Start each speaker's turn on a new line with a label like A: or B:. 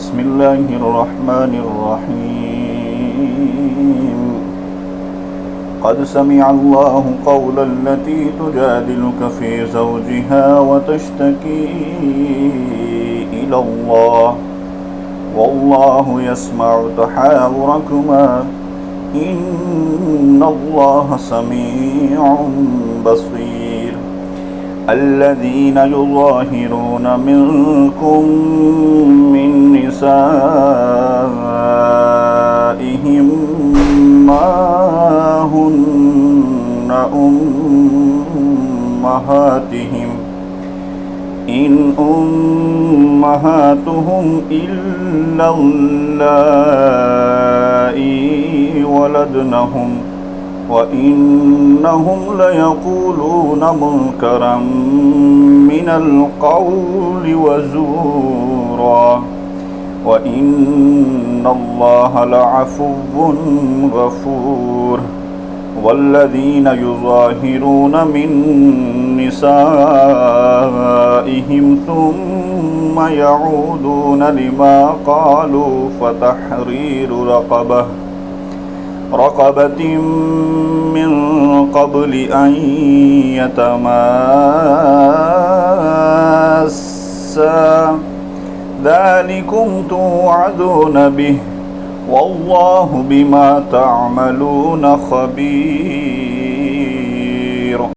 A: بسم الله الرحمن الرحيم قد سمع الله قول التي تجادلك في زوجها وتشتكي إلى الله والله يسمع تحاوركما إن الله سميع بصير الذين يظاهرون منكم من نسائهم ما هن أمهاتهم إن أمهاتهم إلا اللائي ولدنهم وإنهم ليقولون منكرا من القول وزورا وإن الله لعفو غفور والذين يظاهرون من نسائهم ثم يعودون لما قالوا فتحرير رقبة من قبل أن يتماسا ذلكم توعدون به والله بما تعملون خبير.